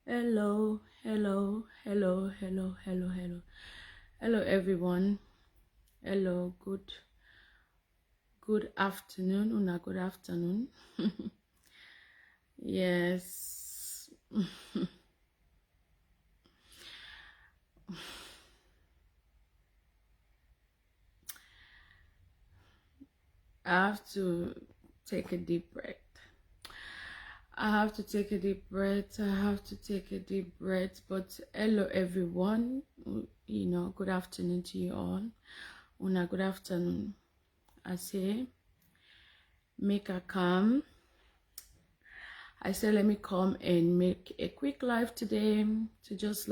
Hello, hello, hello, hello, hello, hello, hello, everyone. Hello, good afternoon. Una, good afternoon. Yes, I have to take a deep breath. I have to take a deep breath. I have to take a deep breath. But hello, everyone. Good afternoon to you all. Una, good afternoon. I say, make a calm. I said, let me come and make a quick live today to just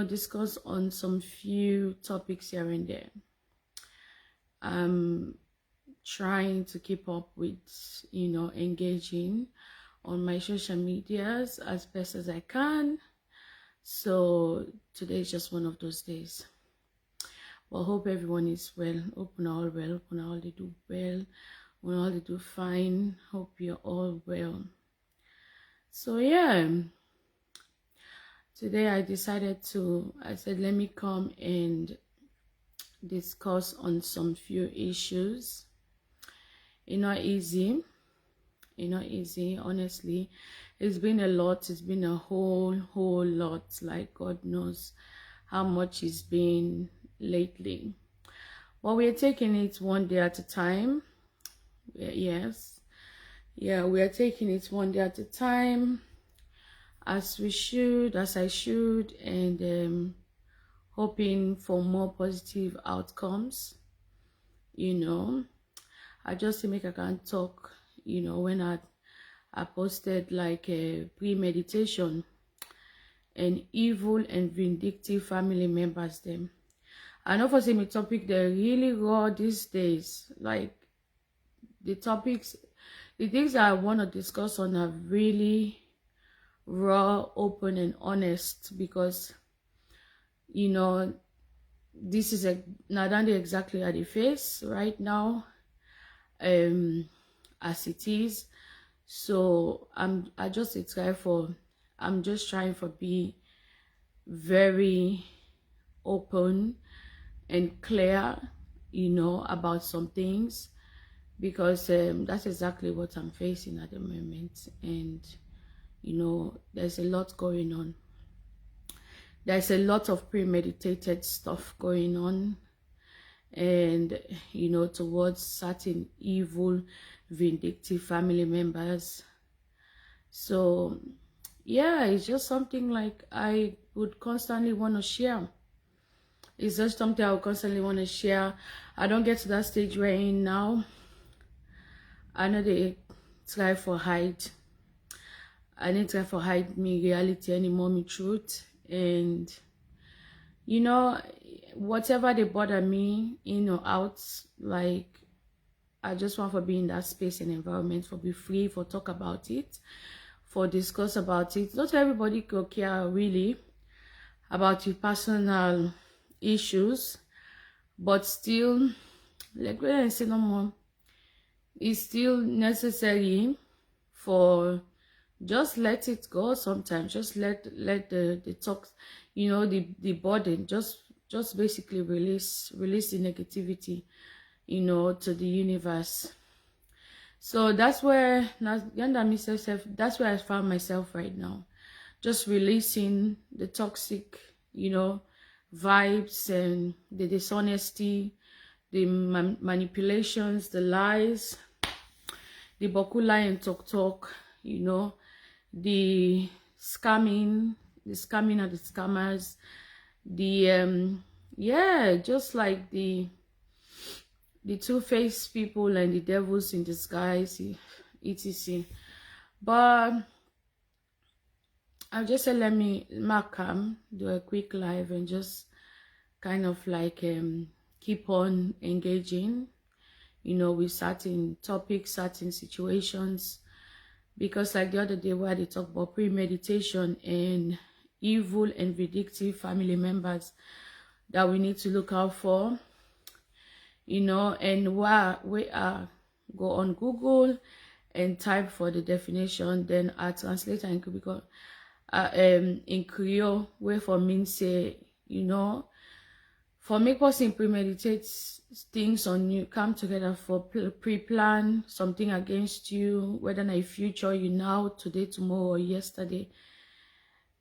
discuss on some few topics here and there. I'm trying to keep up with, engaging on my social medias as best as I can. So today is just one of those days. Well, hope everyone is well. Hope we're all well. Hope we're all they do well. We're all they do fine. Hope you're all well. So yeah. Today I said, let me come and discuss on some few issues. It's not easy. Honestly. It's been a lot. It's been a whole lot. Like God knows how much it's been lately. But we're taking it one day at a time. Yes. Yeah, we are taking it one day at a time. As I should, and hoping for more positive outcomes. I just to make I can talk, when I posted like a premeditation and evil and vindictive family members them. I know for some topic they're really raw these days. Like the things I want to discuss on are really raw, open and honest, because this is not only exactly at the face right now, as it is. So I'm just trying for be very open and clear, about some things, because that's exactly what I'm facing at the moment. And there's a lot going on. There's a lot of premeditated stuff going on, and towards certain evil vindictive family members. So yeah, it's just something like I would constantly want to share. It's just something I would constantly want to share. I don't get to that stage we're in now. I know they try for hide. I didn't try for hide me reality anymore, me truth. And whatever they bother me in or out, like I just want for be in that space and environment, for be free, for talk about it, for discuss about it. Not everybody could care really about your personal issues, but still, like when I say no more, it's still necessary for just let it go sometimes. Just let the talk, the burden, just basically release the negativity, to the universe. So that's where that's where I found myself right now. Just releasing the toxic, vibes and the dishonesty, the manipulations, the lies, the bokula and talk, the scamming of the scammers, the yeah, just like the two-faced people and the devils in disguise, etc. But I'll just say let me do a quick live and just kind of like keep on engaging, with certain topics, certain situations, because like the other day where they talk about premeditation and evil and vindictive family members that we need to look out for, and while we go on Google and type for the definition, then I translate and because in Creole, where for me say, for make person premeditate things on you, come together for pre-plan something against you, whether in a future, you now, today, tomorrow, or yesterday,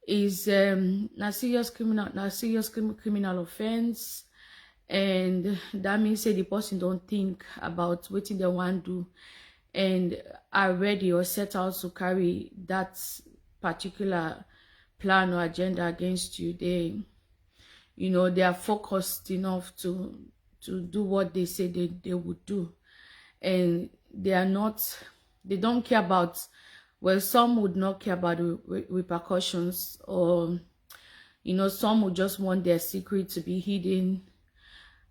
is a serious criminal offense. And that means say the person don't think about what they want to do and are ready or set out to carry that particular plan or agenda against you. They are focused enough to do what they say they would do, and they don't care about, well, some would not care about the repercussions, or some would just want their secret to be hidden.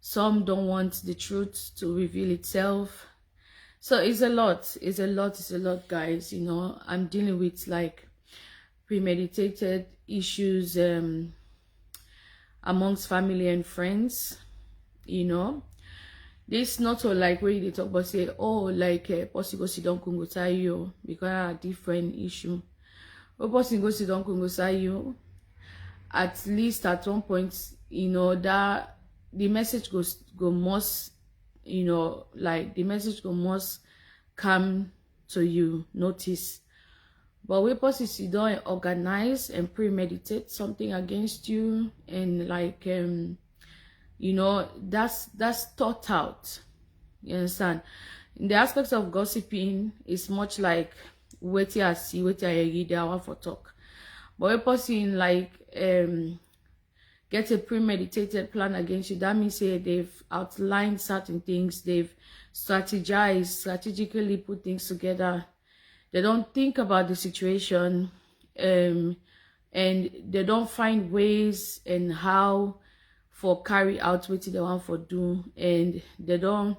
Some don't want the truth to reveal itself. So it's a lot, guys. I'm dealing with like premeditated issues amongst family and friends. This not so like where they talk about say, oh, like possible sit down Congo you because a different issue. Or possible sit down Congo you, at least at one point, that the message must, like the message must come to you, notice. But we possibly don't organize and premeditate something against you, and like that's thought out. You understand? In the aspects of gossiping, it's much like wait I see, wait I read, I want for talk. But we possibly like get a premeditated plan against you. That means they've outlined certain things, they've strategically put things together. They don't think about the situation, and they don't find ways and how for carry out what they want for do, and they don't,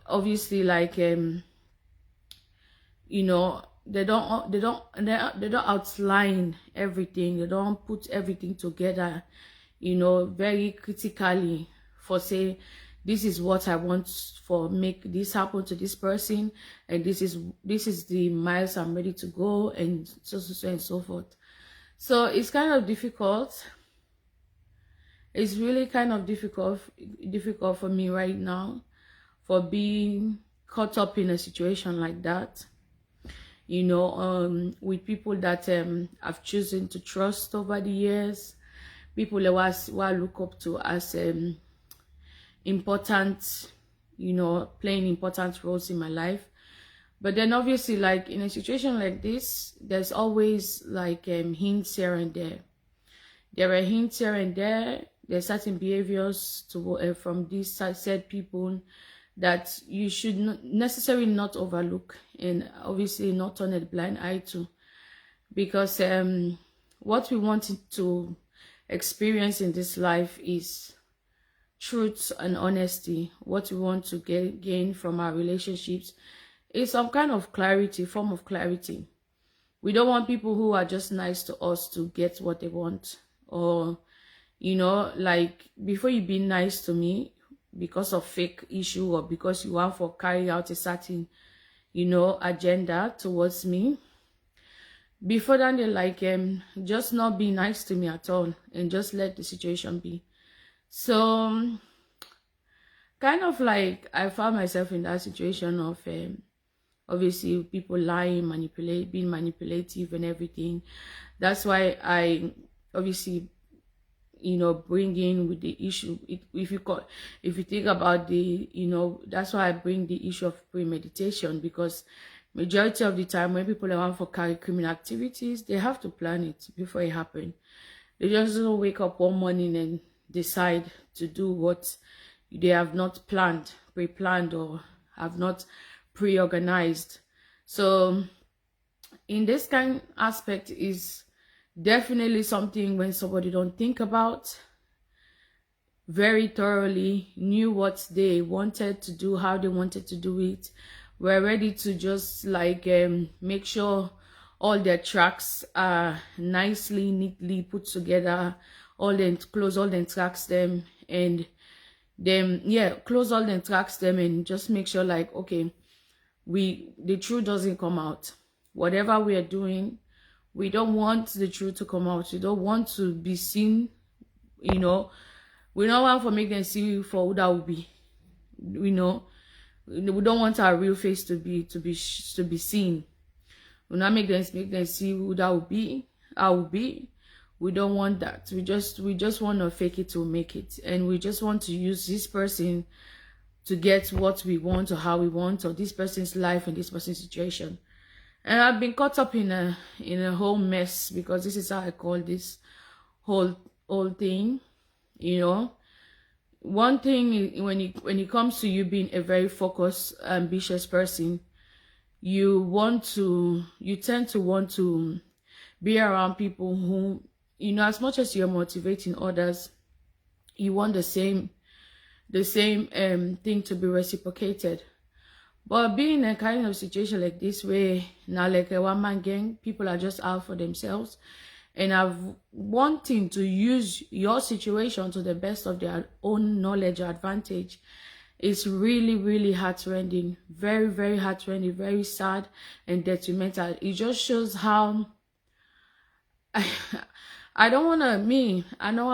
obviously like they don't outline everything. They don't put everything together, very critically for say, this is what I want for make this happen to this person, and this is the miles I'm ready to go, and so and so forth. So it's kind of difficult. It's really kind of difficult for me right now, for being caught up in a situation like that. With people that I've chosen to trust over the years, people who I look up to as important, playing important roles in my life. But then obviously, like in a situation like this, there's always like hints here and there. There are hints here and there. There's certain behaviors from these said people that you should not necessarily not overlook, and obviously not turn a blind eye to, because what we want to experience in this life is truth and honesty. What we want to gain from our relationships is some kind of clarity, form of clarity. We don't want people who are just nice to us to get what they want, or like before you be nice to me because of fake issue, or because you want for carry out a certain agenda towards me, before then they like just not be nice to me at all and just let the situation be. So kind of like I found myself in that situation of obviously people lying, being manipulative and everything. That's why I obviously bring in with the issue. If you think about the that's why I bring the issue of premeditation, because majority of the time when people are out for carry criminal activities, they have to plan it before it happens. They just don't wake up one morning and decide to do what they have not pre-planned, or have not pre-organized. So in this kind of aspect is definitely something when somebody don't think about very thoroughly, knew what they wanted to do, how they wanted to do it, were ready to just like make sure all their tracks are nicely, neatly put together, close all the tracks them, and then close all the tracks them, and just make sure like, okay, the truth doesn't come out. Whatever we are doing, We don't want the truth to come out. We don't want to be seen, you know. We don't want to make them see for who that will be, you know. We don't want our real face to be seen. We not make them see who that will be. I will be. We don't want that. We just want to fake it to make it, and we just want to use this person to get what we want or how we want, or this person's life and this person's situation. And I've been caught up in a whole mess, because this is how I call this whole thing. You know, one thing, when it comes to you being a very focused, ambitious person, you tend to want to be around people who, you know, as much as you're motivating others, you want the same thing to be reciprocated. But being in a kind of situation like this, where now like a one-man gang, people are just out for themselves and are wanting to use your situation to the best of their own knowledge or advantage, is really, really heart-rending. Very, very heart-rending, very sad and detrimental. It just shows how I don't want to, I know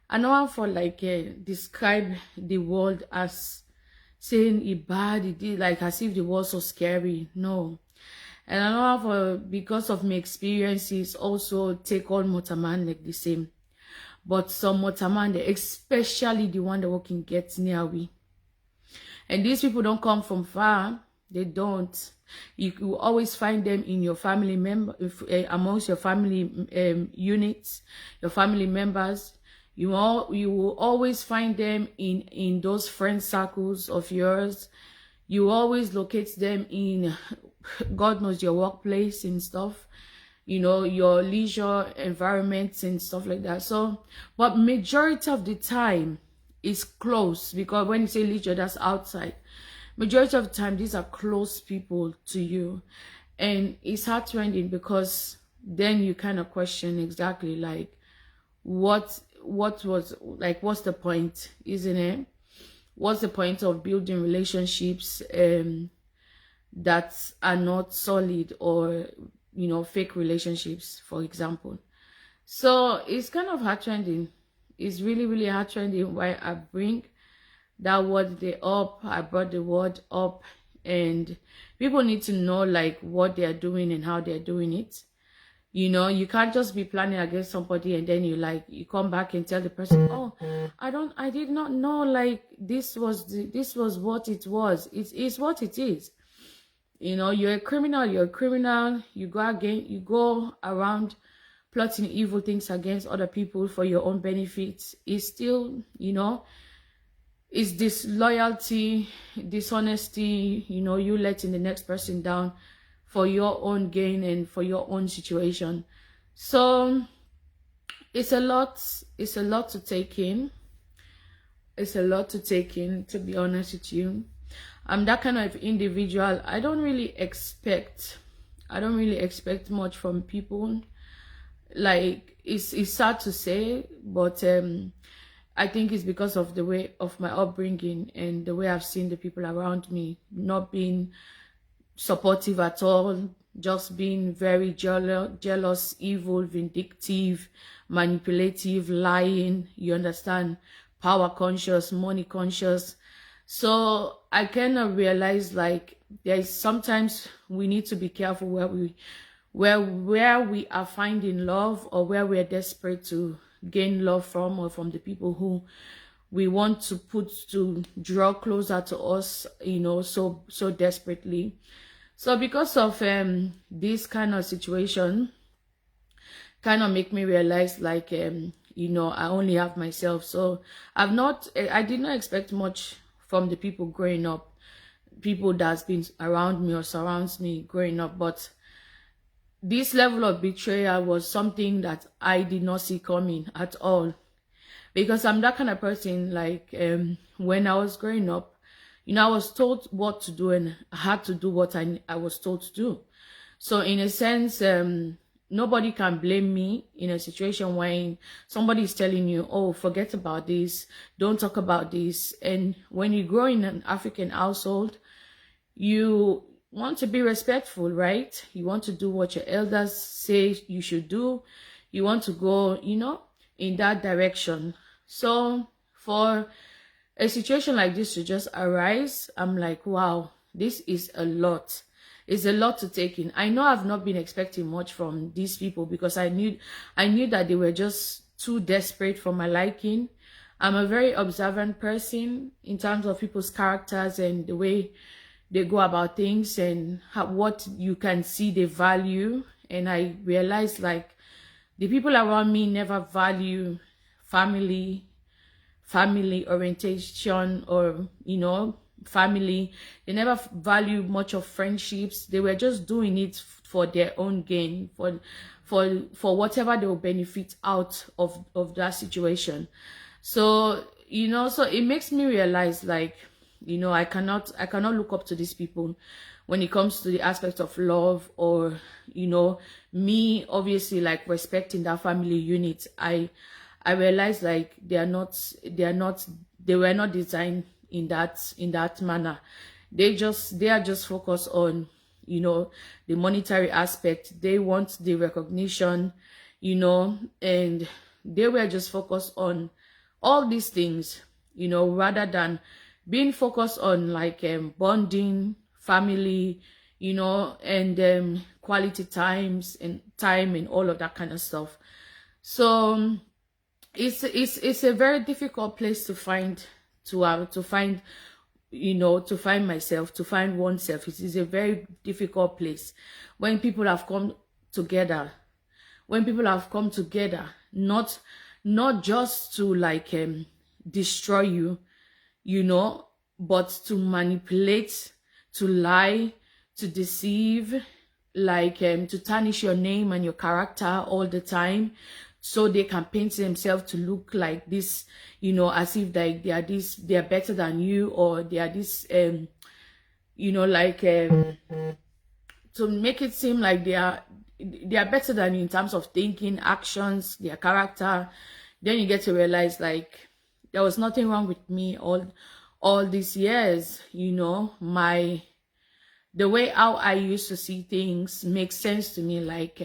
how for like describe the world as saying it bad, it did, like as if the world's so scary. No. And I know how for, because of my experiences, also take all motorman like the same. But some motorman, especially the one that working gets near we. And these people don't come from far. They don't. You will always find them in your family member, amongst your family units, your family members. You will always find them in those friend circles of yours. You always locate them in, God knows, your workplace and stuff, you know, your leisure environments and stuff like that. So, but majority of the time is close, because when you say leisure, that's outside. Majority of the time, these are close people to you, and it's heart-rending, because then you kind of question exactly like what was, like, what's the point, isn't it? What's the point of building relationships that are not solid, or, you know, fake relationships, for example? So it's kind of heart-rending. It's really, really heart-rending why I bring that word there up. I brought the word up, and people need to know like what they are doing and how they're doing it. You know, you can't just be planning against somebody and then you come back and tell the person, oh, I did not know, like this was what it was. It's what it is. You know, you're a criminal. You go around plotting evil things against other people for your own benefits. It's still, you know, it's disloyalty, dishonesty, you know, you letting the next person down for your own gain and for your own situation. So it's a lot to take in. It's a lot to take in, to be honest with you. I'm that kind of individual. I don't really expect much from people. Like, it's sad to say, but I think it's because of the way of my upbringing and the way I've seen the people around me not being supportive at all, just being very jealous, evil, vindictive, manipulative, lying, you understand, power conscious, money conscious. So I kind of realized like there's sometimes we need to be careful where we are finding love, or where we're desperate to gain love from, or from the people who we want to draw closer to us, you know, so desperately. So because of this kind of situation, kind of make me realize like you know, I only have myself. So I did not expect much from the people growing up, people that's been around me or surrounds me growing up. But this level of betrayal was something that I did not see coming at all, because I'm that kind of person. Like when I was growing up, you know, I was told what to do and I had to do what I was told to do. So in a sense, nobody can blame me in a situation when somebody is telling you, oh, forget about this, don't talk about this. And when you grow in an African household, you want to be respectful, right? You want to do what your elders say you should do. You want to go, in that direction. So for a situation like this to just arise, I'm like, wow, this is a lot. It's a lot to take in. I know I've not been expecting much from these people because I knew that they were just too desperate for my liking. I'm a very observant person in terms of people's characters and the way they go about things and what you can see they value. And I realized like the people around me never value family orientation, or family. They never value much of friendships. They were just doing it for their own gain, for whatever they will benefit out of that situation. So so it makes me realize like I cannot look up to these people when it comes to the aspect of love, or me obviously like respecting that family unit. I realized like they were not designed in that manner. They are just focused on the monetary aspect. They want the recognition, and they were just focused on all these things, rather than being focused on like bonding, family, and quality time and all of that kind of stuff. So it's a very difficult place to find myself, to find oneself. It is a very difficult place when people have come together. Not just to like destroy you, but to manipulate, to lie, to deceive, like to tarnish your name and your character all the time, so they can paint themselves to look like this, as if like they are better than you, or they are this to make it seem like they are better than you in terms of thinking, actions, their character. Then you get to realize like there was nothing wrong with me all these years. The way how I used to see things makes sense to me, like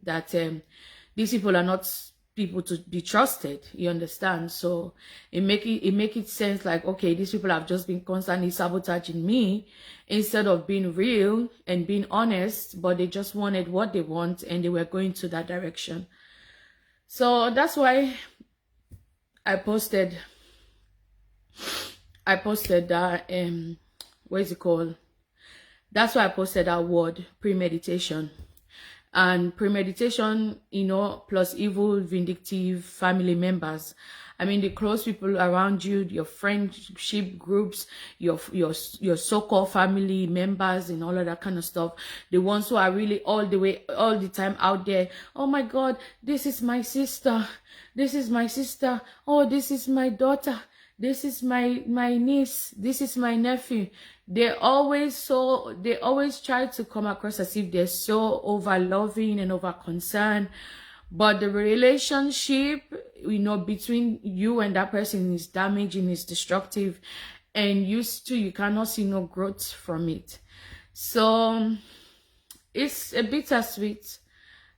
that these people are not people to be trusted, you understand? So it make it sense like, okay, these people have just been constantly sabotaging me instead of being real and being honest, but they just wanted what they want and they were going to that direction. So that's why I posted that what is it called? That's why I posted that word, premeditation. And premeditation, plus evil, vindictive family members. I mean, the close people around you, your friendship groups, your so-called family members and all of that kind of stuff. The ones who are really all the time out there. Oh my God, this is my sister. This is my sister. Oh, this is my daughter. This is my niece. This is my nephew. They always try to come across as if they're so over loving and over concerned, but the relationship, between you and that person is damaging, is destructive, and you cannot see no growth from it. So it's a bittersweet.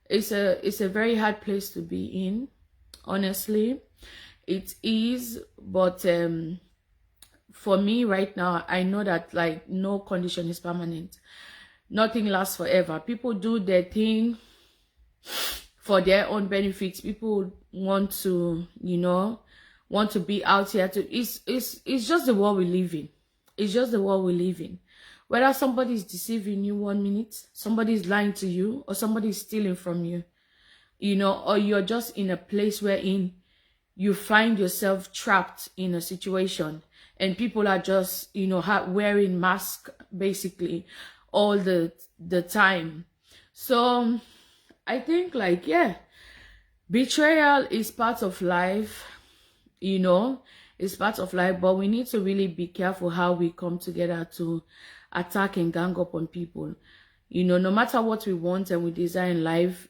It's a very hard place to be in, honestly. It is, but for me right now, I know that like no condition is permanent. Nothing lasts forever. People do their thing for their own benefits. People want to, be out here it's just the world we live in. It's just the world we live in. Whether somebody is deceiving you 1 minute, somebody is lying to you, or somebody is stealing from you, or you're just in a place wherein you find yourself trapped in a situation and people are just, wearing masks basically all the time. So I think like, yeah, betrayal is part of life, it's part of life, but we need to really be careful how we come together to attack and gang up on people. No matter what we want and we desire in life,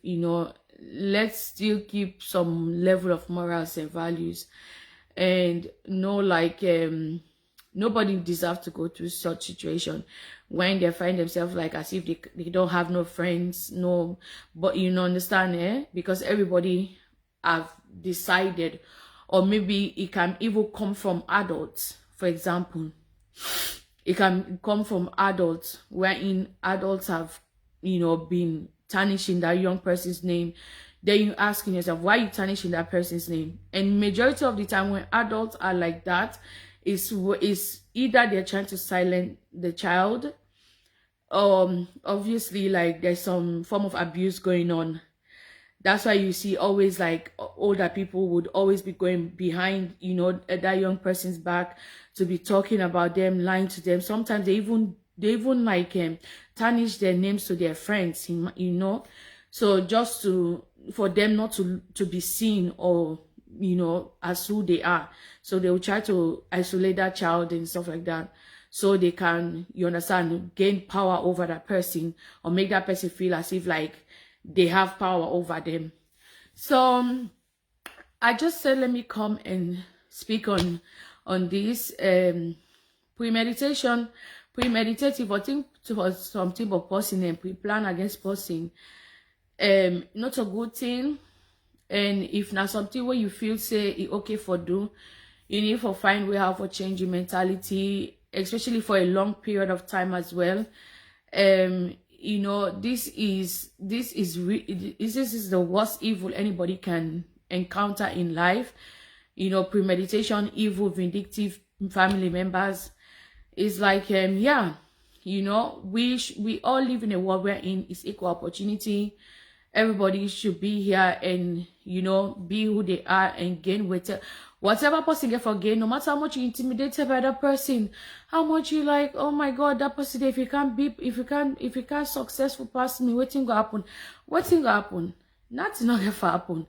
let's still keep some level of morals and values, and nobody deserves to go through such situation when they find themselves like as if they don't have no friends, no, but you know, understand, because everybody have decided, or maybe it can even come from adults. For example, it can come from adults, wherein adults have, you know, been tarnishing that young person's name. Then you asking yourself, why are you tarnishing that person's name? And majority of the time when adults are like that, is either they're trying to silence the child, obviously like there's some form of abuse going on. That's why you see always like older people would always be going behind, you know, that young person's back to be talking about them, lying to them. Sometimes they even like tarnish their names to their friends, you know. So just for them not to be seen, or you know, as who they are. So they will try to isolate that child and stuff like that, so they can, you understand, gain power over that person, or make that person feel as if like they have power over them. So I just said, let me come and speak on this premeditative. I think was something about posting and pre-plan against posting. Not a good thing. And if not something where you feel say it okay for do, you need to find way how to change your mentality, especially for a long period of time as well. You know, this is the worst evil anybody can encounter in life. You know, premeditation, evil, vindictive family members. It's like yeah, you know, we all live in a world wherein it's equal opportunity. Everybody should be here and, you know, be who they are and gain whatever person get for gain, no matter how much you intimidated by that person, how much you like, oh my God, that person, if you can't successful pass me, what thing go happen? Nothing not get for happen.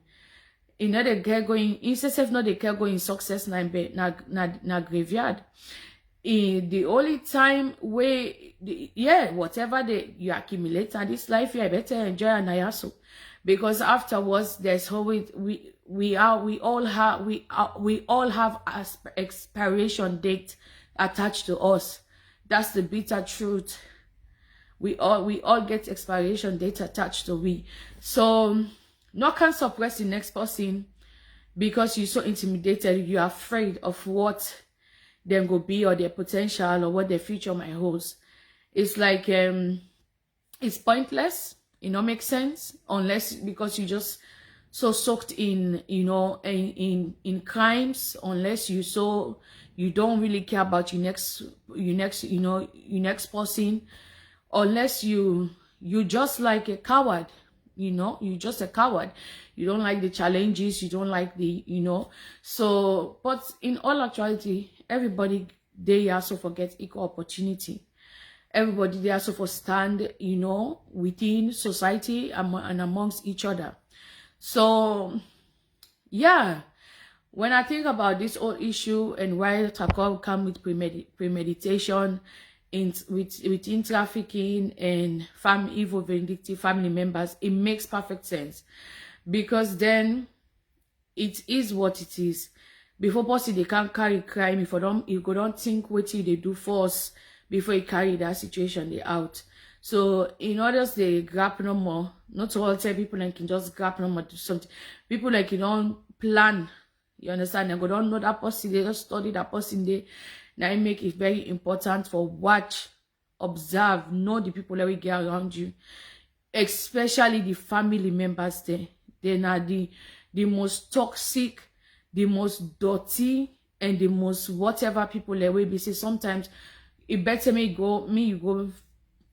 You know, they get going, instead not they can go in success na graveyard. The only time where whatever you accumulate in this life, you better enjoy and ayaso, because afterwards there's always we all have expiration date attached to us. That's the bitter truth. We all get expiration date attached to we. So no can suppress the next person because you're so intimidated, you're afraid of what them go be, or their potential, or what their future might hold. It's like it's pointless. It don't make sense unless because you just so soaked in, you know, in crimes, unless you don't really care about your next person, unless you just like a coward, you know, you're just a coward. You don't like the challenges, you don't like the, you know. So, but in all actuality, everybody, they also forget equal opportunity. Everybody, they also for stand, you know, within society and amongst each other. So, yeah, when I think about this whole issue and why Takov come with premeditation, within trafficking and evil, vindictive family members, it makes perfect sense, because then it is what it is. Before possibly they can't carry crime, if you don't think what they do first before you carry that situation they out. So in order they grab no more, not all tell people like can just grab no more do something. People like you don't plan, you understand? They don't know that person, they just study that person. They now make it very important for watch, observe, know the people that we get around you, especially the family members. They're not the most toxic, the most dirty, and the most whatever people that will be say. Sometimes it better you go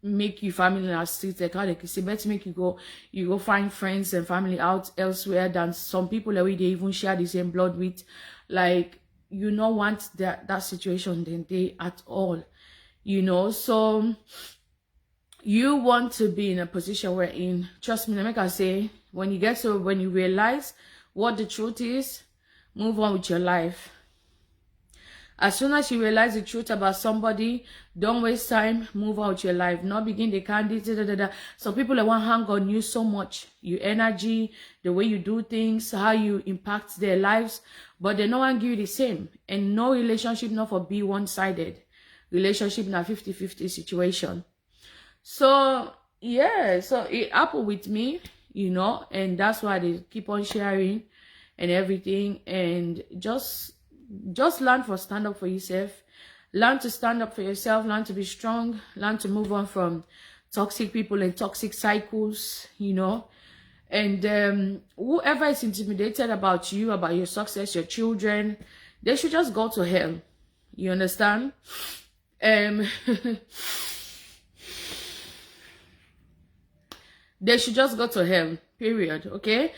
make your family in our streets, like how they say, better make you go find friends and family out elsewhere than some people that we they even share the same blood with. Like, you don't want that situation then they at all, you know. So you want to be in a position where trust me, like I say, when you realize what the truth is, move on with your life. As soon as you realize the truth about somebody, don't waste time, move on with your life. Not begin the candy. So people that want to hang on you so much, your energy, the way you do things, how you impact their lives, but they no one give you the same. And no relationship not for be one-sided. relationship na 50-50 situation. So yeah, so it happened with me, you know, and that's why they keep on sharing and everything. And just learn for stand up for yourself, learn to stand up for yourself, learn to be strong, learn to move on from toxic people and toxic cycles, you know. And whoever is intimidated about you, about your success, your children, they should just go to hell. You understand? They should just go to hell, period. Okay?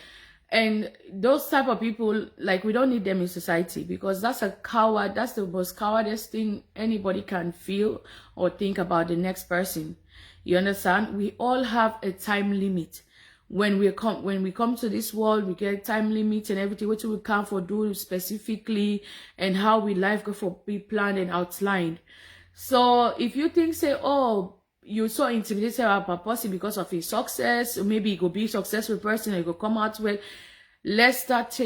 And those type of people, like, we don't need them in society, because that's a coward. That's the most cowardice thing anybody can feel or think about the next person. You understand? We all have a time limit. When we come to this world, we get time limits and everything, what we can for do specifically, and how we life go for be planned and outlined. So if you think, say, oh, you're so intimidated about a person because of his success, or maybe he go be a successful person and he go come out well, let's start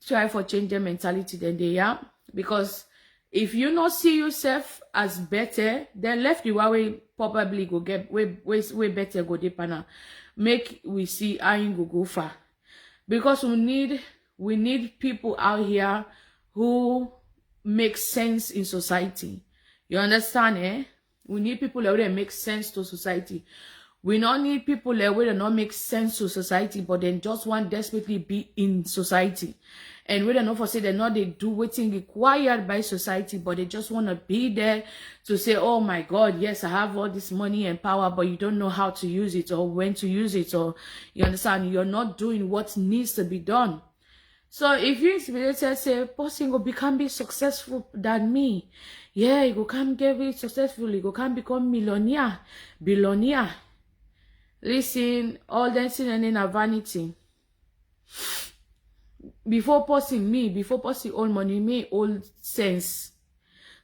try for change their mentality than they are. Because if you not see yourself as better, then left the way probably go get way better go deeper now. Make we see how you go far. Because we need people out here who make sense in society. You understand, eh? We need people that make sense to society. We don't need people that will not make sense to society, but then just want desperately be in society. And we don't know for say they're not they do waiting required by society, but they just want to be there to say, oh my God, yes, I have all this money and power, but you don't know how to use it or when to use it, or you understand, you're not doing what needs to be done. So if you intimidated, say, person go become be successful than me. Yeah, you go come get very successful, you go come become billionaire. Listen, all that thing and then a vanity. Before posting all money, me all sense.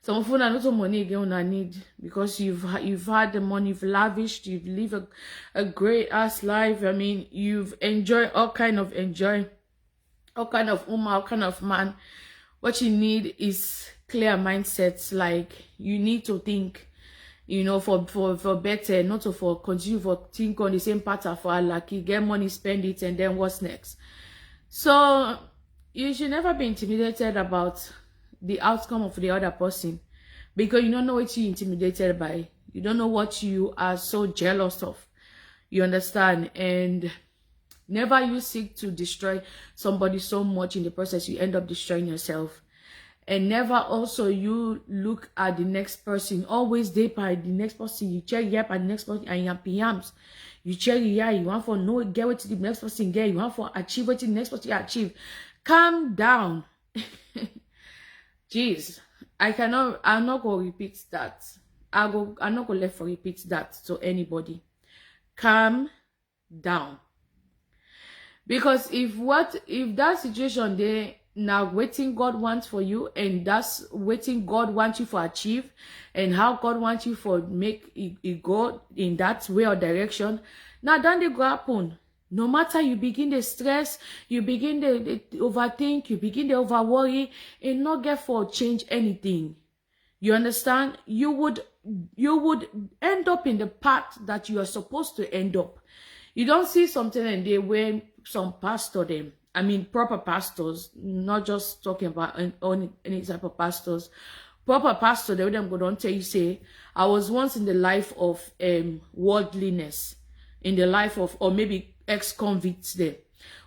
Some of you are not money again I need, because you've had the money, you've lavished, you've lived a great ass life. I mean, you've enjoyed all kind of woman, all kind of man. What you need is clear mindsets. Like, you need to think, you know, for better, not to for continue for think on the same pattern for lucky, get money, spend it, and then what's next. So you should never be intimidated about the outcome of the other person, because you don't know what you're intimidated by. You don't know what you are so jealous of. You understand? And never you seek to destroy somebody so much in the process you end up destroying yourself. And never also you look at the next person. Always dey by the next person. You check yep at the next person and your PMs. You check yeah, you want for no get what the next person get. You want for achieve what the next person achieve. Calm down. Jeez. I'm not gonna repeat that. I'm not gonna let for repeat that to anybody. Calm down. Because if that situation there now waiting God wants for you, and that's waiting God wants you for achieve, and how God wants you for make it go in that way or direction, now then they go happen. No matter you begin to stress, you begin to overthink, you begin to over worry, and not get for change anything. You understand? You would end up in the path that you are supposed to end up. You don't see something and they when some pastor them. I mean, proper pastors, not just talking about any type of pastors. Proper pastor, they would them go down tell you, say, I was once in the life of worldliness, in the life of, or maybe ex-convicts there,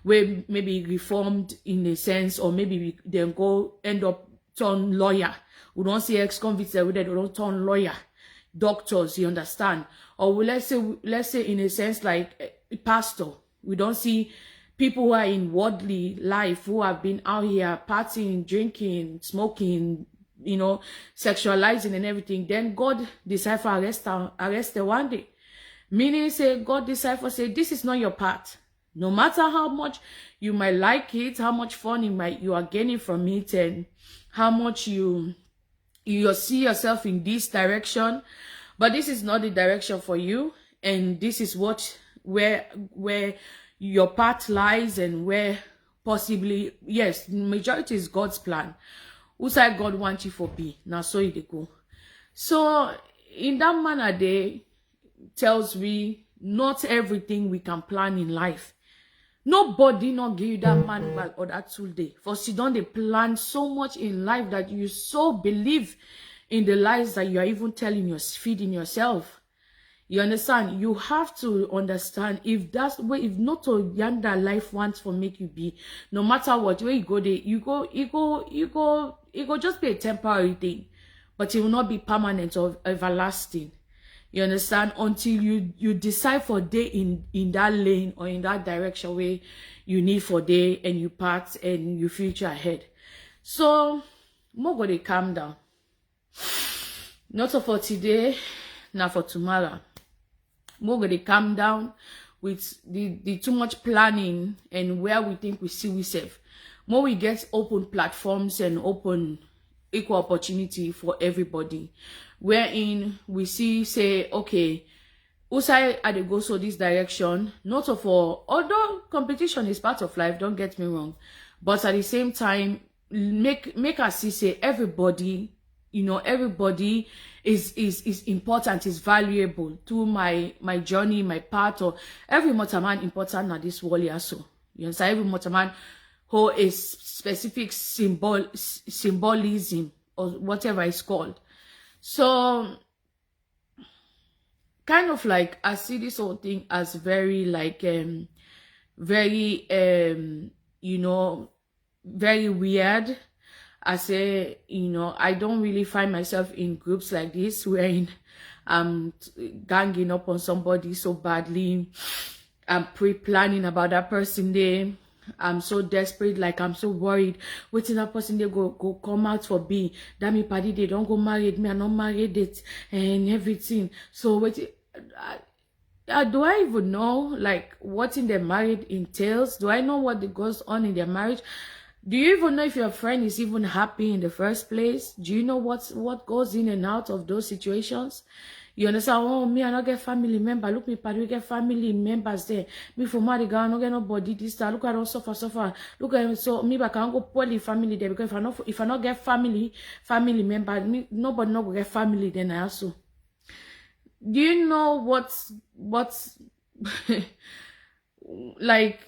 where maybe reformed in a sense, or maybe they go end up turn lawyer. We don't see ex-convicts there, they don't turn lawyer, doctors, you understand? Or let's say in a sense like a pastor, we don't see people who are in worldly life, who have been out here partying, drinking, smoking, you know, sexualizing and everything. Then God decide for arrest her one day. Meaning, say, God decide for say, this is not your path. No matter how much you might like it, how much fun you are getting from it, and how much you see yourself in this direction, but this is not the direction for you, and this is where your path lies, and where possibly, yes, majority is God's plan. Who side God wants you for be. Now so you go. So in that manner, they tells we not everything we can plan in life. Nobody not give you that manual or that tool day. For sit down, they plan so much in life that you so believe in the lies that you are even feeding yourself. You understand? You have to understand if that's the way, if not to young that life wants for make you be, no matter what, where you go there, you go just be a temporary thing, but it will not be permanent or everlasting. You understand? Until you decide for day in that lane or in that direction where you need for day, and you part and you future ahead. So more go they calm down. Not for today, not for tomorrow. More go they calm down with the too much planning and where we think we see we safe. More we get open platforms and open equal opportunity for everybody, wherein we see say, okay, Usai I dey go so this direction, not for, although competition is part of life, don't get me wrong, but at the same time, make us see say everybody, everybody is important, is valuable to my journey, my path, or every motorman important na this world also. You understand? Every motorman who is specific symbolism or whatever it's called. So kind of like I see this whole thing as very like very very weird. I say, I don't really find myself in groups like this wherein I'm ganging up on somebody so badly. I'm pre-planning about that person there. I'm so desperate, like I'm so worried. Waiting that person they go come out for B. That me party they don't go married. Me I not married it and everything. So wait, do I even know like what in their marriage entails? Do I know what goes on in their marriage? Do you even know if your friend is even happy in the first place? Do you know what goes in and out of those situations? You understand? Oh, me, I not get family member. Look, me, we get family members there. Me, for marry girl, I not get nobody this time. Look, I don't suffer. Look, so me, I can't go poorly family there because if I not get family member, me, nobody not go get family then I also. Do you know what's like?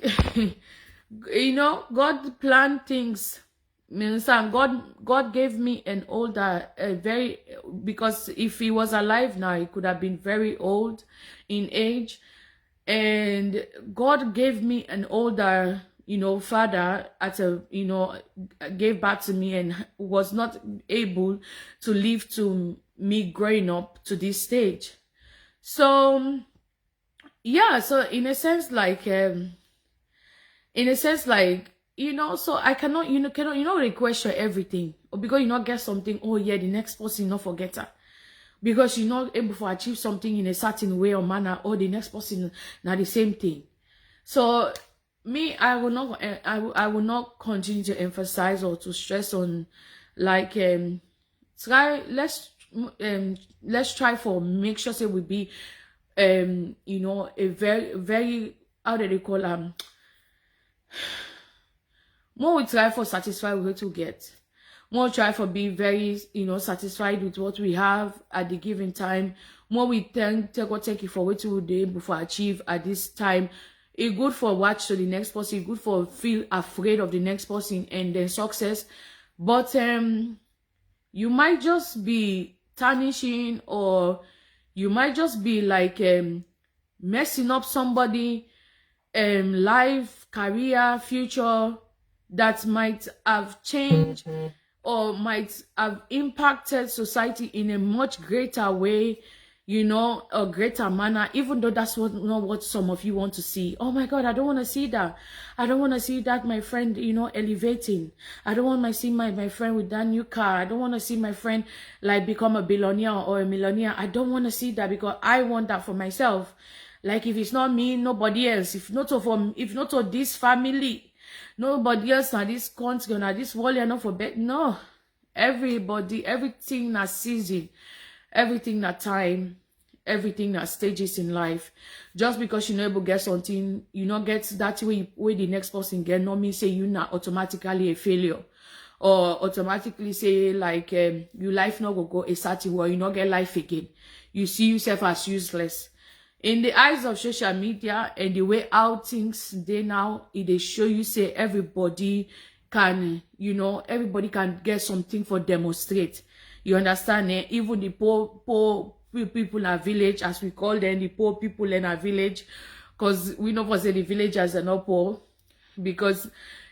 God planned things. God gave me an older, because if he was alive now, he could have been very old in age. And God gave me an older, father gave back to me and was not able to live to me growing up to this stage. So, yeah, so in a sense, like, so I cannot, request everything, or because you not get something, oh yeah, the next person not forget her, because you're not able to achieve something in a certain way or manner, or the next person not the same thing. So me, I will not continue to emphasize or to stress on like let's try for make sure say we be a very very, how do they call more we try for satisfy with what we get. More try for be very, satisfied with what we have at the given time. More we take it for what we do before achieve at this time. It's good for watch to the next person. It's good for feel afraid of the next person and then success. But you might just be tarnishing, or you might just be like messing up somebody life, career, future that might have changed or might have impacted society in a much greater way, a greater manner, even though that's not what some of you want to see. Oh my God, I don't want to see that. I don't want to see that my friend, elevating. I don't want to see my friend with that new car. I don't want to see my friend like become a billionaire or a millionaire. I don't want to see that because I want that for myself. Like if it's not me, nobody else. If not of this family, nobody else na this country, na this world, not for bet. No. Everybody, everything na season, everything na time, everything na stages in life. Just because you able to get something, you not get that way the next person get, no mean say you not automatically a failure. or automatically say like your life not go a certain way, you not get life again. You see yourself as useless. In the eyes of social media and the way how things they now, they show you say everybody can, you know, everybody can get something for demonstrate. You understand? Eh? Even the poor people in our village, as we call them, the poor people in our village, because we know for say the villagers are not poor, because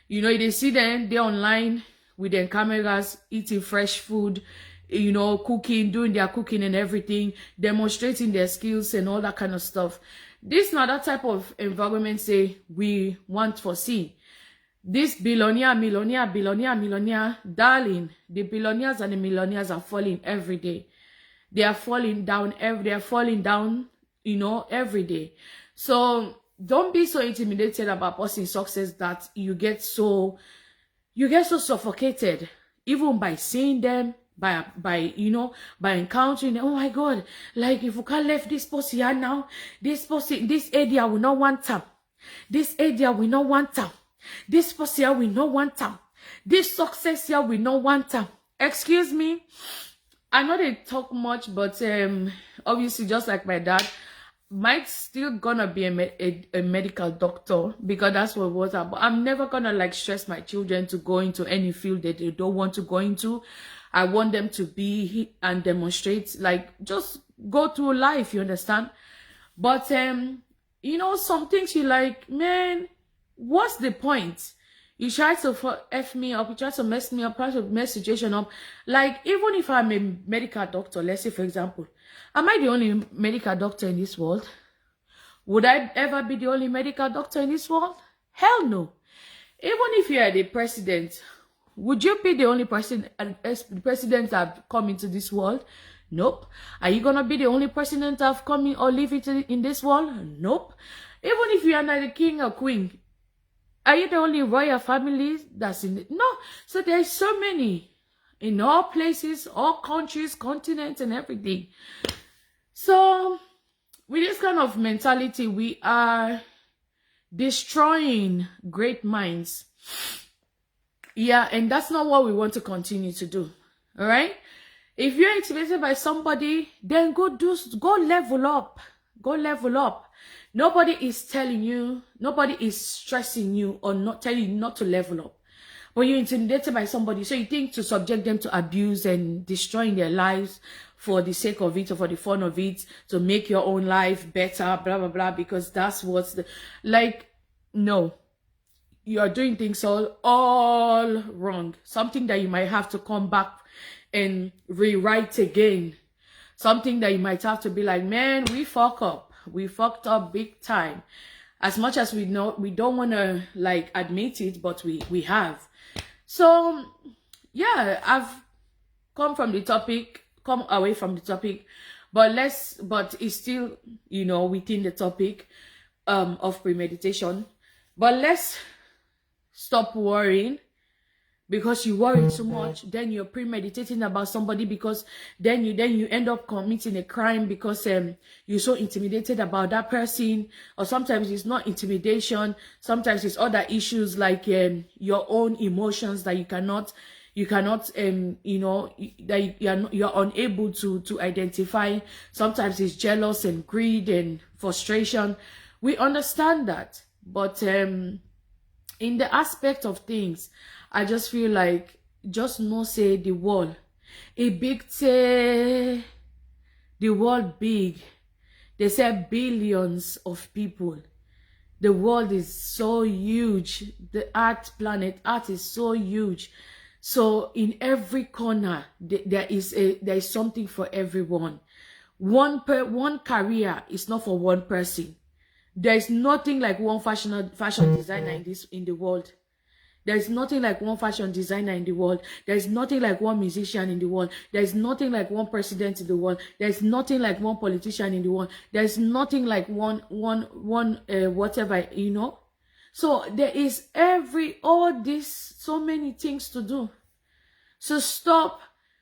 you know they see them, they're online with their cameras, eating fresh food, you know, cooking, doing their cooking and everything, demonstrating their skills and all that kind of stuff. This not that type of environment say we want for see. This billionaire, darling, the billionaires and the millionaires are falling every day. They are falling down you know, every day. So don't be so intimidated about pursuing success that you get so suffocated, even by seeing them, by you know, by encountering them. Oh my God, like if we can't left this post here now, this area will not want them. This area will not want them. This post here will not want them. This success here will not want them. Excuse me, I know they talk much, but obviously just like my dad, might still gonna be a medical doctor, because that's what it was about. I'm never gonna like stress my children to go into any field that they don't want to go into. I want them to be and demonstrate, like just go through life, you understand? But you know, some things you like, man, what's the point? You try to F me up, you try to mess me up, try to mess the situation up. Like, even if I'm a medical doctor, let's say for example, am I the only medical doctor in this world? Would I ever be the only medical doctor in this world? Hell no. Even if you are the president, would you be the only president that come into this world? Nope. Are you gonna be the only president that have come in or live in this world? Nope. Even if you are not the king or queen, are you the only royal family that's in it? No. So there's so many in all places, all countries, continents, and everything. So with this kind of mentality, we are destroying great minds. Yeah, and that's not what we want to continue to do. All right? If you're intimidated by somebody, then go level up. Go level up. Nobody is telling you, nobody is stressing you or not telling you not to level up. When you're intimidated by somebody, so you think to subject them to abuse and destroying their lives for the sake of it or for the fun of it, to make your own life better, blah, blah, blah, because that's what's the, like, no. You are doing things all wrong. Something that you might have to come back and rewrite again. Something that you might have to be like, man, we fuck up. We fucked up big time. As much as we know, we don't want to like admit it, but we have. So yeah, I've come away from the topic, but it's still, you know, within the topic of premeditation. But let's stop worrying. Because you worry too much, then you're premeditating about somebody, because then you end up committing a crime because you're so intimidated about that person. Or sometimes it's not intimidation, sometimes it's other issues like your own emotions that you cannot you know, that you're unable to identify. Sometimes it's jealous and greed and frustration. We understand that, but in the aspect of things, I just feel like, just no say the world, a big say, the world big. They say billions of people. The world is so huge. The planet Earth is so huge. So in every corner, there is something for everyone. One career is not for one person. There is nothing like one fashion designer in the world. There is nothing like one fashion designer in the world. There is nothing like one musician in the world. There is nothing like one president in the world. There is nothing like one politician in the world. There is nothing like one whatever, you know. So there is all this, so many things to do. So stop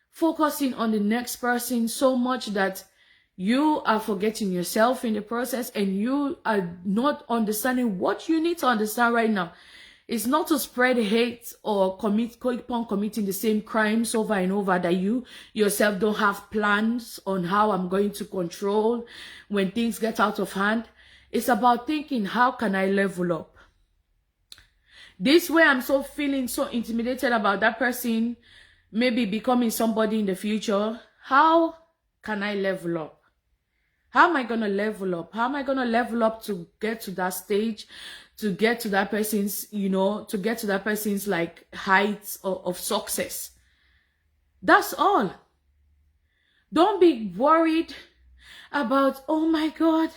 focusing on the next person so much that you are forgetting yourself in the process, and you are not understanding what you need to understand right now. It's not to spread hate or keep on committing the same crimes over and over that you yourself don't have plans on how I'm going to control when things get out of hand. It's about thinking, how can I level up? This way I'm so feeling so intimidated about that person maybe becoming somebody in the future. How can I level up? How am I going to level up? How am I going to level up to get to that stage, to get to that person's, to get to that person's like heights of success? That's all. Don't be worried about, oh my God,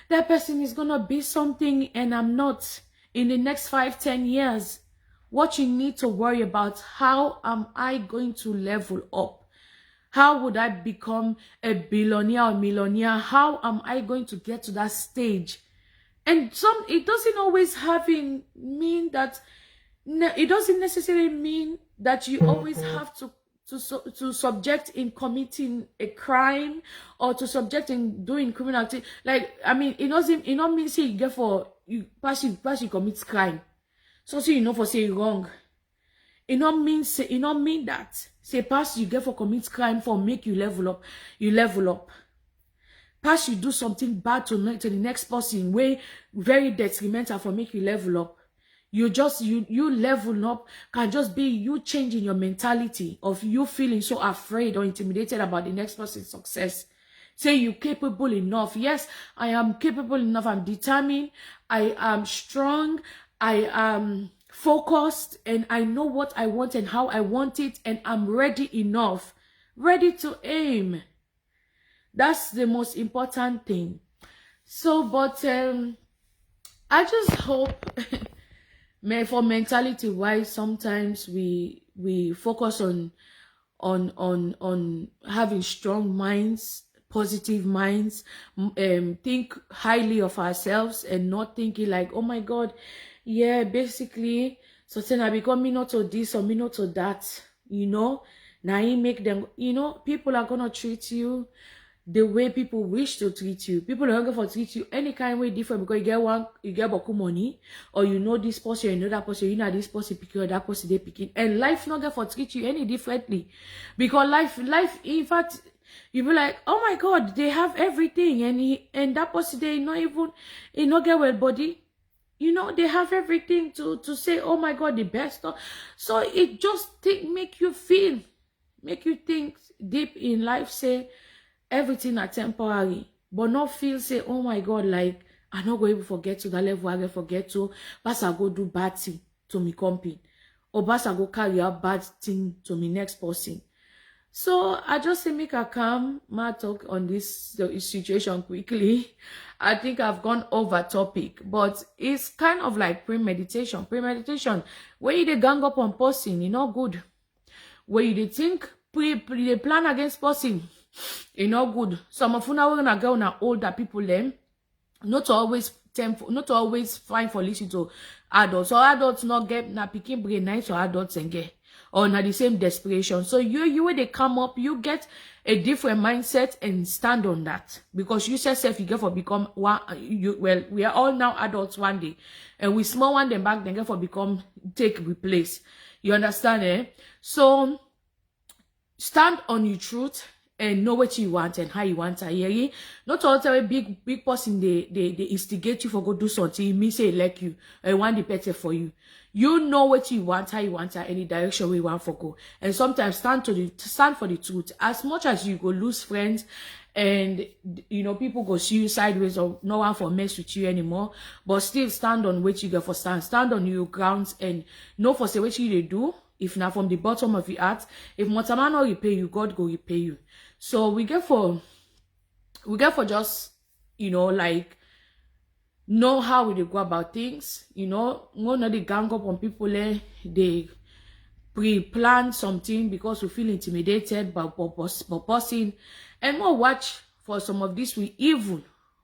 that person is going to be something and I'm not in the next 5-10 years. What you need to worry about, how am I going to level up? How would I become a billionaire or millionaire? How am I going to get to that stage? And it doesn't always mean that, it doesn't necessarily mean that you always have to subject in committing a crime or to subject in doing criminal activity. Like, I mean, it not mean say you get for you pass you commit crime. So for say you wrong. It not mean that say pass you get for commit crime for make you level up. You level up. Pass you do something bad to the next person way very detrimental for make you level up. You level up can just be you changing your mentality of you feeling so afraid or intimidated about the next person's success. Say you're capable enough. Yes, I am capable enough. I'm determined. I am strong. I am focused, and I know what I want and how I want it, and I'm ready enough. Ready to aim. That's the most important thing. So, but I just hope for mentality wise, sometimes we focus on having strong minds, positive minds, think highly of ourselves and not thinking like, oh my God, yeah, basically, so then I become me not to this or me not to that, now you make them, people are gonna treat you the way people wish to treat you. People are going to treat you any kind of way different because you get boku money, or this person, you know that person, this person picking or that person they picking, and life not going to treat you any differently, because life, in fact, you be like, oh my God, they have everything, and that person they not even, not get well body, they have everything to say, oh my God, the best. So it just make you think deep in life, say everything are temporary, but not feel say, oh my God, like I'm not going to forget to that level I can forget to, pass I go do bad thing to me company, or pass I go carry out bad thing to me next person. So I just say make a calm talk on this situation quickly. I think I've gone over topic, but it's kind of like premeditation. Premeditation, where you dey gang up on person, good. Where you dey think, they plan against person, not good. Some of you now gonna go on older people them, not always fine for listening to adults. So adults not get na picking brain nice or adults and get or na the same desperation. So you when they come up, you get a different mindset and stand on that, because you yourself you get for become one. We are all now adults one day, and we small one them back then get for become take replace. You understand, eh? So stand on your truth and know what you want and how you want to hear it. Not all the big person they instigate you for go do something. Me say like you, I want the better for you. You know what you want, how you want to, any direction we want for go. And sometimes stand for the truth. As much as you go lose friends and people go see you sideways or no one for mess with you anymore, but still stand on what you get for stand on your grounds and know for say what you they do. If not from the bottom of your heart, if Motaman not repay you, God go repay you. So we get for just, like, know how we go about things, one of the gang up on people, they pre-plan something because we feel intimidated by person, and more watch for some of this evil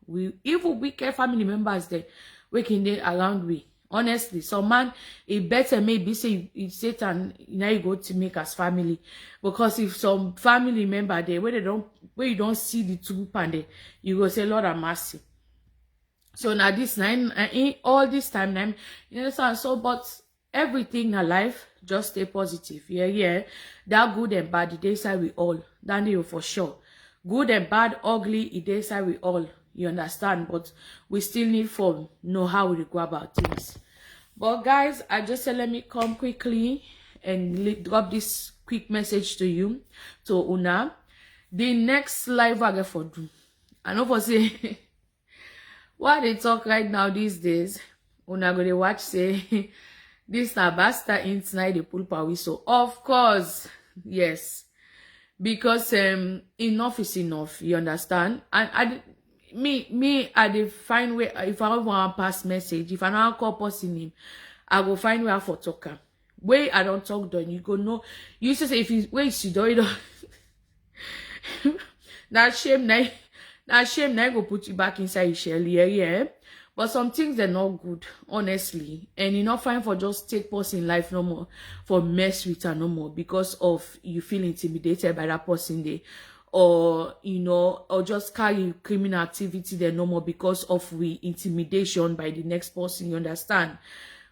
wicked family members that working there around we. Honestly, some man, it better maybe say it's Satan, now you go to make us family. Because if some family member there, where you don't see the truth and you go say, Lord have mercy. So now this time, all this time, so but everything in life, just stay positive. Yeah. That good and bad, it is inside we all. That know for sure. Good and bad, ugly, it is inside we all. You understand? But we still need to know how we go about things. But guys, I just said let me come quickly and drop this quick message to you, to Una. The next live I get for do. I know for say what they talk right now these days. Una go to watch say this na basta inside the pool power. So of course, yes, because enough is enough. You understand? And I dey find way. If I want to pass message, if I don't call person name, I go find where for talker. Way I don't talk done, you go know. You used to say if you wait, you don't. That shame, now go put you back inside your shell, yeah. But some things they're not good, honestly. And you're not fine for just take person life no more, for mess with her no more, because of you feel intimidated by that person there. Or, you know, or just carry criminal activity there no more because of we intimidation by the next person, you understand?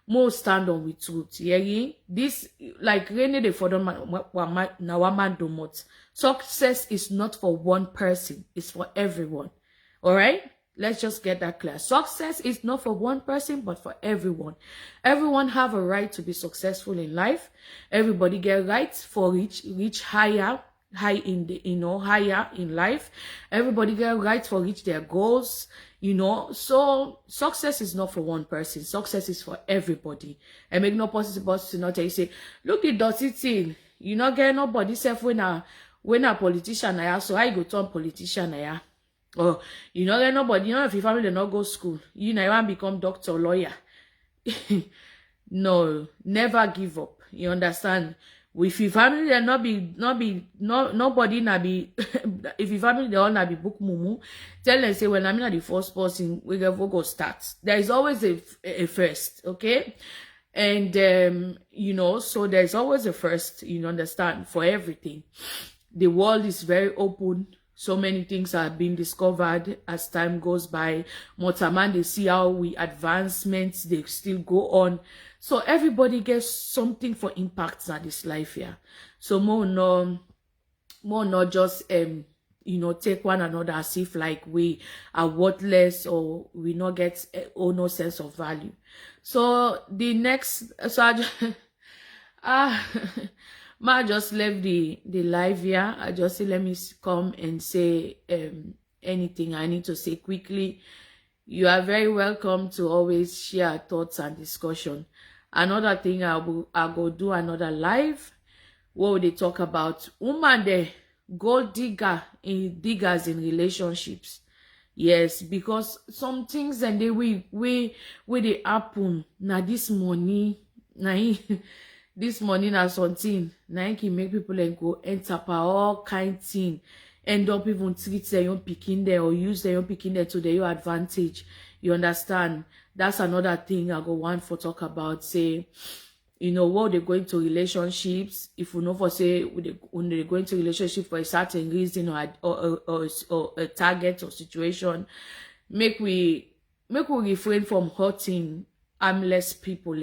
More stand on with truth, yeah. This, like Rene de Fodon Nawaman Domot. Success is not for one person, it's for everyone. Alright? Let's just get that clear. Success is not for one person, but for everyone. Everyone have a right to be successful in life. Everybody get rights for reach higher in the, higher in life. Everybody get rights for reach their goals, So success is not for one person. Success is for everybody. And make no possible to not tell you say, look the dirty thing. You not get nobody self when a politician I so I go turn politician I. Or you know, nobody, if your family not go school, you want become doctor or lawyer. No, never give up. You understand? If your family they nobody na be if your family they all na be book mumu, tell them say when I'm not the first person, we go start. There is always a first, okay? And so there's always a first, you understand, for everything. The world is very open. So many things are being discovered as time goes by. Motaman, they see how we advancements, they still go on. So everybody gets something for impacts at this life here. So more not just take one another as if like we are worthless or we not get no sense of value. So the next, so I just, I just left the live here. I just say let me come and say anything I need to say quickly. You are very welcome to always share thoughts and discussion. Another thing I go do another live where they talk about woman the gold diggers in relationships. Yes, because some things and they they happen now this money this money na something na can make people and go enter for all kind thing, end up even treat their own picking there or use their own picking there to their advantage. You understand? That's another thing I go want for talk about. Say, what they go into relationships. If we know for say when they go into relationship for a certain reason or a target or situation, make we refrain from hurting harmless people.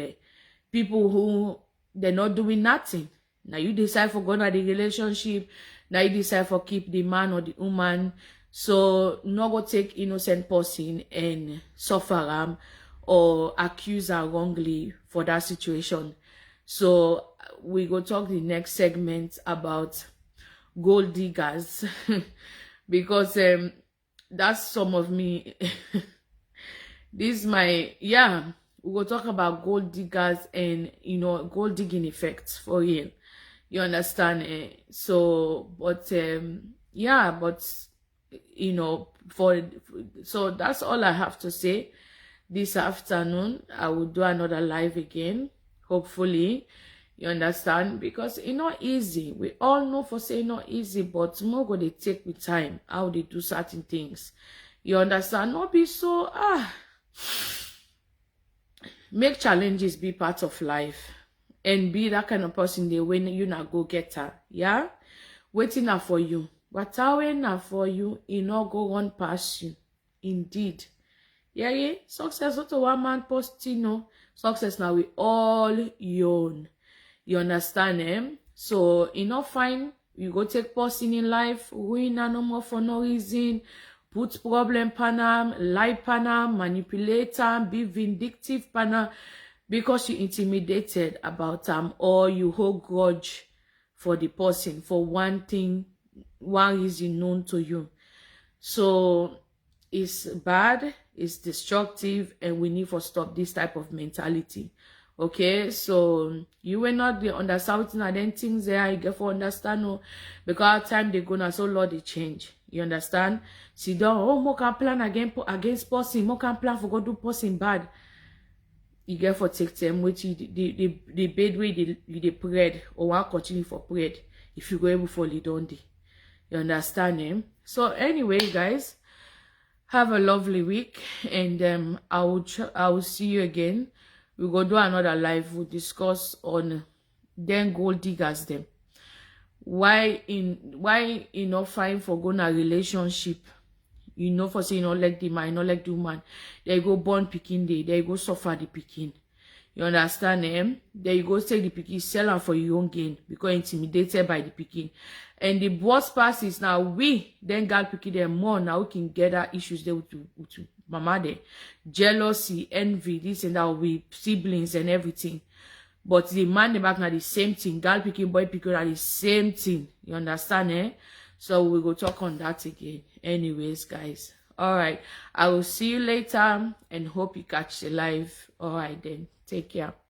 People who they're not doing nothing. Now you decide for going to the relationship. Now you decide for keep the man or the woman. So not go take innocent person and suffer or accuse her wrongly for that situation. So we go talk the next segment about gold diggers because that's some of me. This my we will talk about gold diggers and gold digging effects for real. You understand? So so that's all I have to say this afternoon. I will do another live again, hopefully. You understand? Because it's not easy. We all know for say not easy, but more go they take with time how they do certain things. You understand? Not be so make challenges be part of life and be that kind of person they when you not go get her. Yeah? Waiting now for you. But now for you, not go on past you. Indeed. Yeah. Success to one man post, Success now we all own. You understand, eh? So e not fine. You go take person in life, ruin no more for no reason, put problem panam, lie panam, manipulate am, be vindictive panam, because you intimidated about or you hold grudge for the person for one thing, one reason known to you. So it's bad, it's destructive, and we need to stop this type of mentality. Okay, so you will not be understand and then things there you get for understand, no, because time they go now, so Lord they change. You understand? See, don't more can plan against person, more can plan for go do person bad. You get for take time, which the bed way they prayed or want continue for prayed if you go able for lead on day. You understand him? So anyway, guys, have a lovely week, and I will see you again. We go do another live. We'll discuss on then gold diggers them. Why not fine for going a relationship? You know, for say you not like the man, you not like the woman. There you go born picking day. There you go suffer the picking. You understand, eh? There you go take the picking, sell them for your own gain because intimidated by the picking. And the worst part is now we then got picking them more. Now we can get our issues there with mama there. Jealousy, envy, this and that with siblings and everything. But the man the back now the same thing. Girl picking, boy picking are the same thing. You understand, eh? So we go talk on that again. Anyways, guys. All right. I will see you later and hope you catch the live. All right then. Take care.